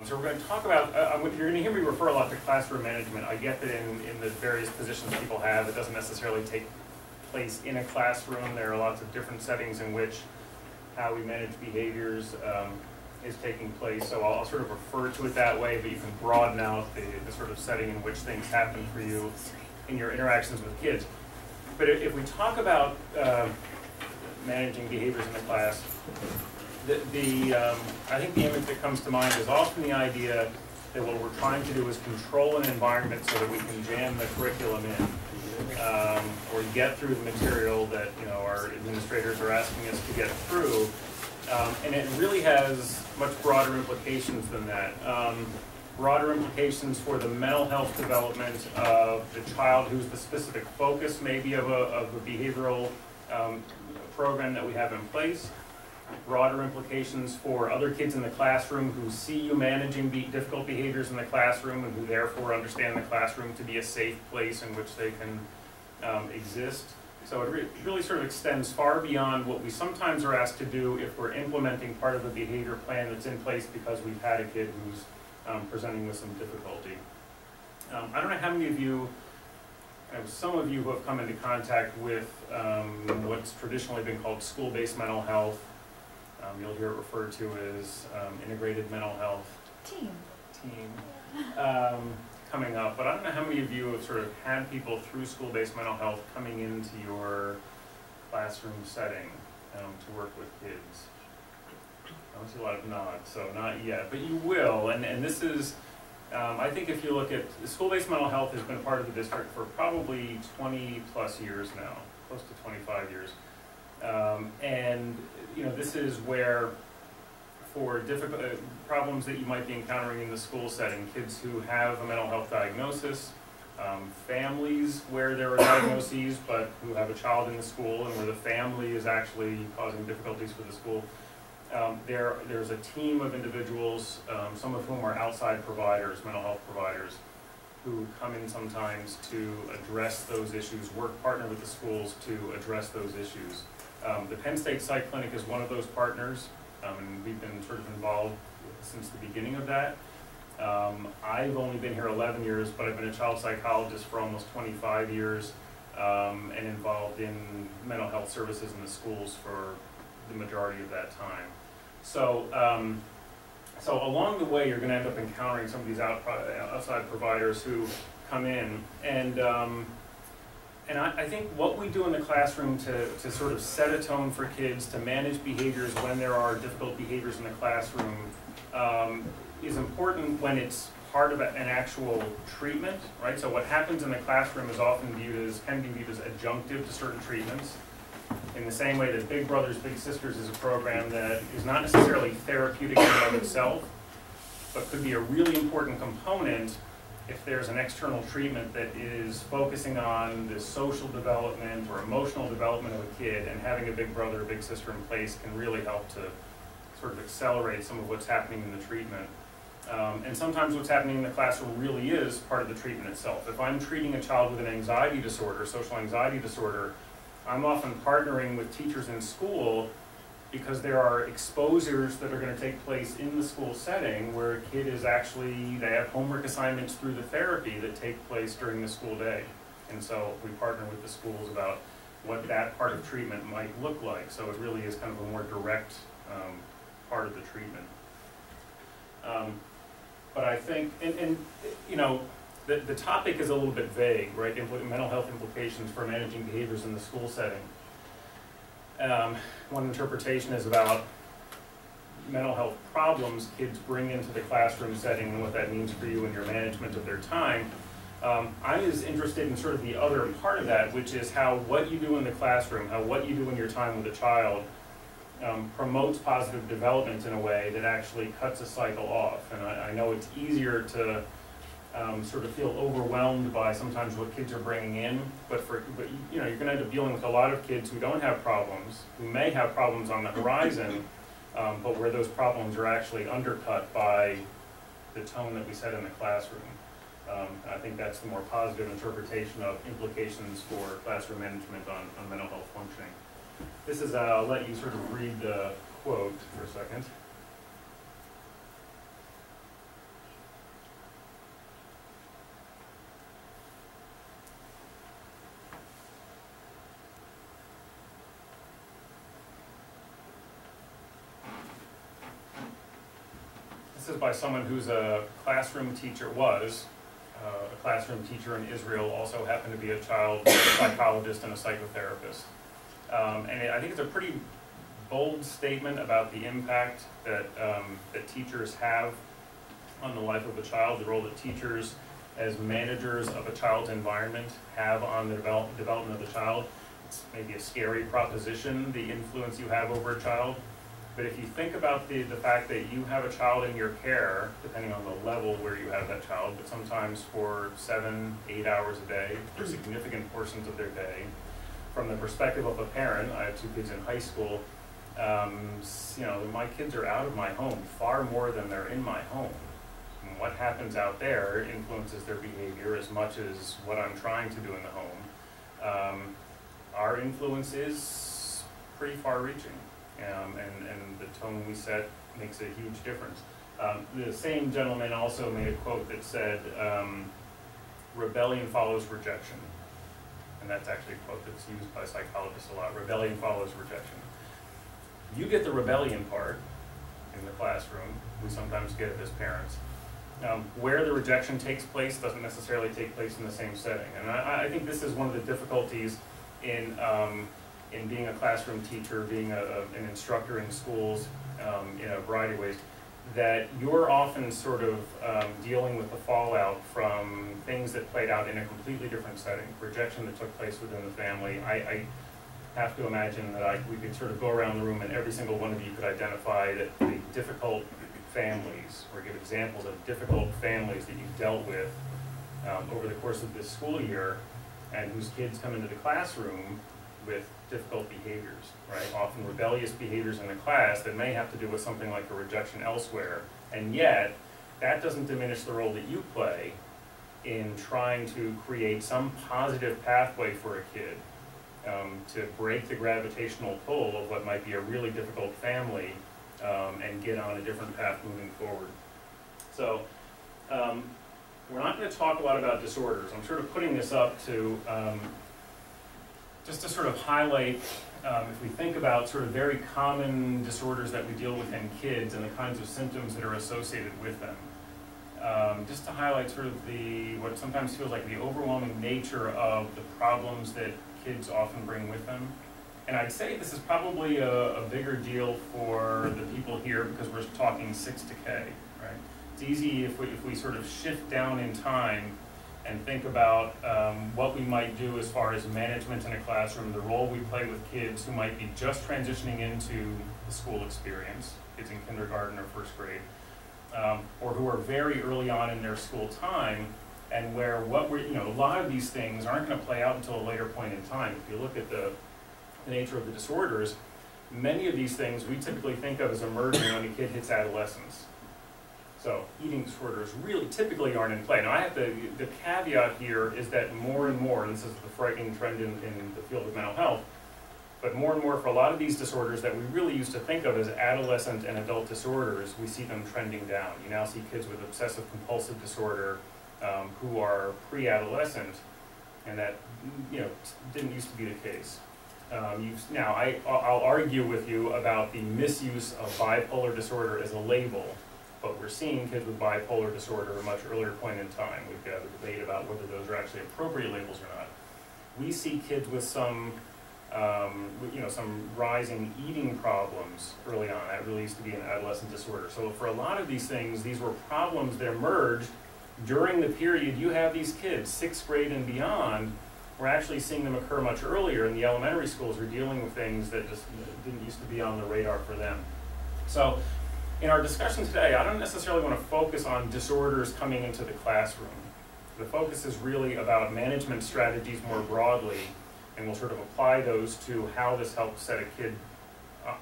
So we're going to talk about, you're going to hear me refer a lot to classroom management. I get that in the various positions people have, it doesn't necessarily take place in a classroom. There are lots of different settings in which how we manage behaviors is taking place. So I'll sort of refer to it that way, but you can broaden out the sort of setting in which things happen for you in your interactions with kids. But if we talk about managing behaviors in the class, I think the image that comes to mind is often the idea that what we're trying to do is control an environment so that we can jam the curriculum in, or get through the material that our administrators are asking us to get through. And it really has much broader implications than that. Broader implications for the mental health development of the child who's the specific focus maybe of a behavioral program that we have in place. Broader implications for other kids in the classroom who see you managing difficult behaviors in the classroom and who therefore understand the classroom to be a safe place in which they can exist. So it really sort of extends far beyond what we sometimes are asked to do if we're implementing part of a behavior plan that's in place because we've had a kid who's presenting with some difficulty. I don't know how many of you, some of you who have come into contact with what's traditionally been called school-based mental health. You'll hear it referred to as integrated mental health team coming up, but I don't know how many of you have sort of had people through school-based mental health coming into your classroom setting to work with kids. I don't see a lot of nods, so not yet, but you will, and this is, I think if you look at, school-based mental health has been a part of the district for probably 20 plus years now, close to 25 years. And this is where, for difficult problems that you might be encountering in the school setting, kids who have a mental health diagnosis, families where there are diagnoses but who have a child in the school and where the family is actually causing difficulties for the school, there's a team of individuals, some of whom are outside providers, mental health providers, who come in sometimes to address those issues, partner with the schools to address those issues. The Penn State Psych Clinic is one of those partners, and we've been sort of involved since the beginning of that. I've only been here 11 years, but I've been a child psychologist for almost 25 years, and involved in mental health services in the schools for the majority of that time. So, so along the way, you're going to end up encountering some of these outside providers who come in, and I think what we do in the classroom to sort of set a tone for kids, to manage behaviors when there are difficult behaviors in the classroom, is important when it's part of an actual treatment, right? So what happens in the classroom is often can be viewed as adjunctive to certain treatments. In the same way that Big Brothers Big Sisters is a program that is not necessarily therapeutic in and of itself, but could be a really important component if there's an external treatment that is focusing on the social development or emotional development of a kid, and having a big brother or big sister in place can really help to sort of accelerate some of what's happening in the treatment. And sometimes what's happening in the classroom really is part of the treatment itself. If I'm treating a child with an anxiety disorder, social anxiety disorder, I'm often partnering with teachers in school because there are exposures that are going to take place in the school setting where a kid is they have homework assignments through the therapy that take place during the school day. And so we partner with the schools about what that part of treatment might look like. So it really is kind of a more direct part of the treatment. But I think, the topic is a little bit vague, right? Mental health implications for managing behaviors in the school setting. One interpretation is about mental health problems kids bring into the classroom setting and what that means for you and your management of their time. I was interested in sort of the other part of that, which is how what you do in the classroom, how what you do in your time with a child promotes positive development in a way that actually cuts a cycle off. And I know it's easier to sort of feel overwhelmed by sometimes what kids are bringing in, but you're going to end up dealing with a lot of kids who don't have problems, who may have problems on the horizon, but where those problems are actually undercut by the tone that we set in the classroom. I think that's the more positive interpretation of implications for classroom management on mental health functioning. This is, I'll let you sort of read the quote for a second. this is by someone who's a classroom teacher, a classroom teacher in Israel, also happened to be a child psychologist and a psychotherapist. I think it's a pretty bold statement about the impact that, that teachers have on the life of a child, the role that teachers as managers of a child's environment have on the development of the child. It's maybe a scary proposition, the influence you have over a child. But if you think about the fact that you have a child in your care, depending on the level where you have that child, but sometimes for 7, 8 hours a day, for significant portions of their day, from the perspective of a parent, I have 2 kids in high school, you know, my kids are out of my home far more than they're in my home. And what happens out there influences their behavior as much as what I'm trying to do in the home. Our influence is pretty far-reaching. And the tone we set makes a huge difference. The same gentleman also made a quote that said, rebellion follows rejection. And that's actually a quote that's used by psychologists a lot. Rebellion follows rejection. You get the rebellion part in the classroom. We sometimes get it as parents. Where the rejection takes place doesn't necessarily take place in the same setting. And I think this is one of the difficulties in being a classroom teacher, being an instructor in schools in a variety of ways, that you're often sort of dealing with the fallout from things that played out in a completely different setting, rejection that took place within the family. I have to imagine that we could sort of go around the room and every single one of you could identify the difficult families, or give examples of difficult families that you've dealt with over the course of this school year, and whose kids come into the classroom with difficult behaviors, right? Often rebellious behaviors in the class that may have to do with something like a rejection elsewhere. And yet, that doesn't diminish the role that you play in trying to create some positive pathway for a kid to break the gravitational pull of what might be a really difficult family and get on a different path moving forward. So, we're not going to talk a lot about disorders. I'm sort of putting this up to just to sort of highlight, if we think about sort of very common disorders that we deal with in kids and the kinds of symptoms that are associated with them. Just to highlight sort of what sometimes feels like the overwhelming nature of the problems that kids often bring with them. And I'd say this is probably a bigger deal for the people here because we're talking 6 to K, right? It's easy if we sort of shift down in time and think about what we might do as far as management in a classroom, the role we play with kids who might be just transitioning into the school experience, kids in kindergarten or 1st grade, or who are very early on in their school time, and where a lot of these things aren't going to play out until a later point in time. If you look at the nature of the disorders, many of these things we typically think of as emerging when a kid hits adolescence. So eating disorders really typically aren't in play. Now I have the caveat here is that more and more, and this is the frightening trend in the field of mental health, but more and more for a lot of these disorders that we really used to think of as adolescent and adult disorders, we see them trending down. You now see kids with obsessive compulsive disorder who are pre-adolescent, and that didn't used to be the case. Now I'll argue with you about the misuse of bipolar disorder as a label. But we're seeing kids with bipolar disorder at a much earlier point in time. We've got a debate about whether those are actually appropriate labels or not. We see kids with some rising eating problems early on. That really used to be an adolescent disorder. So for a lot of these things, these were problems that emerged during the period you have these kids, 6th grade and beyond. We're actually seeing them occur much earlier in the elementary schools. We're dealing with things that just didn't used to be on the radar for them. So, in our discussion today, I don't necessarily want to focus on disorders coming into the classroom. The focus is really about management strategies more broadly, and we'll sort of apply those to how this helps set a kid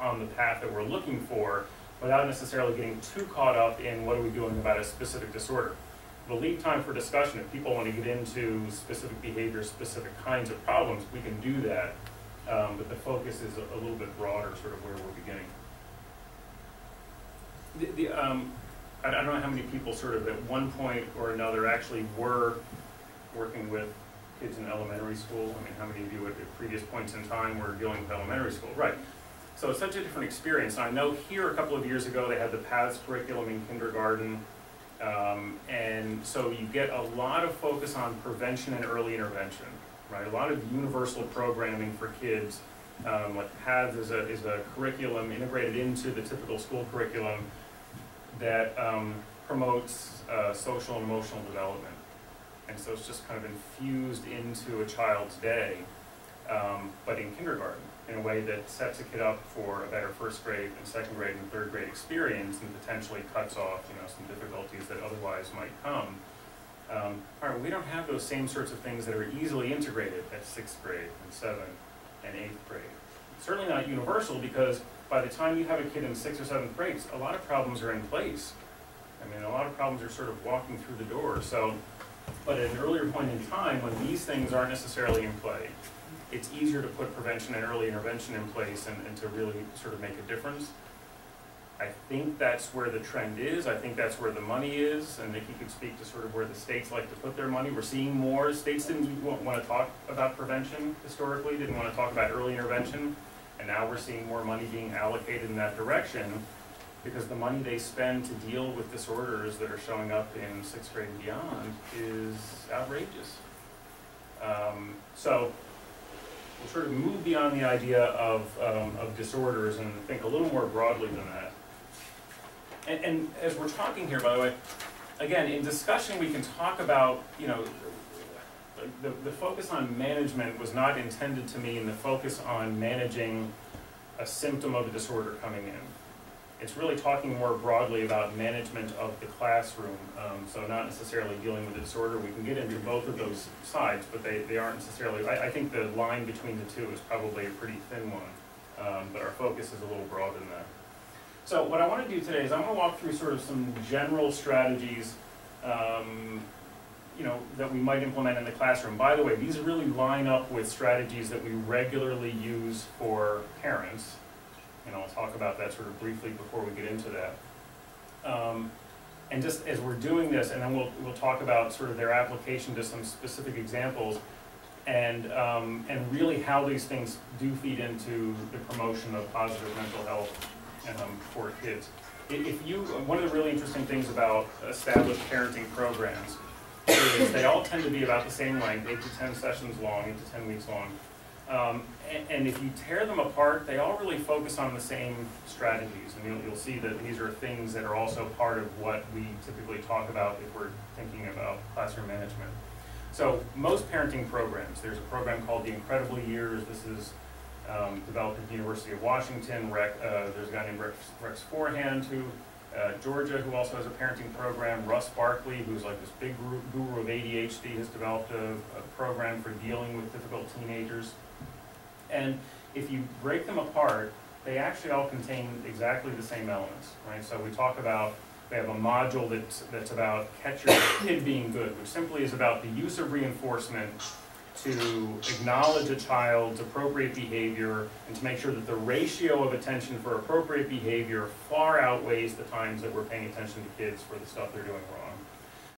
on the path that we're looking for without necessarily getting too caught up in what are we doing about a specific disorder. We'll leave time for discussion. If people want to get into specific behaviors, specific kinds of problems, we can do that, but the focus is a little bit broader, sort of where we're beginning. I don't know how many people sort of at one point or another actually were working with kids in elementary school. I mean, how many of you at previous points in time were dealing with elementary school? Right. So it's such a different experience. And I know here a couple of years ago they had the PATHS curriculum in kindergarten, and so you get a lot of focus on prevention and early intervention, right? A lot of universal programming for kids. Like PATHS is a curriculum integrated into the typical school curriculum that promotes social and emotional development. And so it's just kind of infused into a child's day, but in kindergarten, in a way that sets a kid up for a better first grade and second grade and third grade experience, and potentially cuts off, some difficulties that otherwise might come. All right, we don't have those same sorts of things that are easily integrated at 6th grade and 7th and 8th grade. Certainly not universal, because by the time you have a kid in 6th or 7th grade, a lot of problems are in place. I mean, a lot of problems are sort of walking through the door. So, but at an earlier point in time, when these things aren't necessarily in play, it's easier to put prevention and early intervention in place and to really sort of make a difference. I think that's where the trend is. I think that's where the money is. And Nikki could speak to sort of where the states like to put their money. We're seeing more. States didn't want to talk about prevention historically, didn't want to talk about early intervention. And now we're seeing more money being allocated in that direction, because the money they spend to deal with disorders that are showing up in 6th grade and beyond is outrageous. So we'll sort of move beyond the idea of disorders and think a little more broadly than that. And as we're talking here, by the way, again, in discussion we can talk about, the focus on management was not intended to mean the focus on managing a symptom of a disorder coming in. It's really talking more broadly about management of the classroom, so not necessarily dealing with the disorder. We can get into both of those sides, but they aren't necessarily, I think the line between the two is probably a pretty thin one, but our focus is a little broader than that. So what I want to do today is I'm going to walk through sort of some general strategies that we might implement in the classroom. By the way, these really line up with strategies that we regularly use for parents. And I'll talk about that sort of briefly before we get into that. And just as we're doing this, and then we'll talk about sort of their application to some specific examples, and really how these things do feed into the promotion of positive mental health for kids. One of the really interesting things about established parenting programs is they all tend to be about the same length, 8 to 10 sessions long, 8 to 10 weeks long. And if you tear them apart, they all really focus on the same strategies. And you'll see that these are things that are also part of what we typically talk about if we're thinking about classroom management. So most parenting programs, there's a program called the Incredible Years. This is developed at the University of Washington. There's a guy named Rex Forehand, Georgia, who also has a parenting program. Russ Barkley, who's like this big guru of ADHD, has developed a program for dealing with difficult teenagers. And if you break them apart, they actually all contain exactly the same elements, right? So we have a module that's about catch your kid being good, which simply is about the use of reinforcement to acknowledge a child's appropriate behavior and to make sure that the ratio of attention for appropriate behavior far outweighs the times that we're paying attention to kids for the stuff they're doing wrong.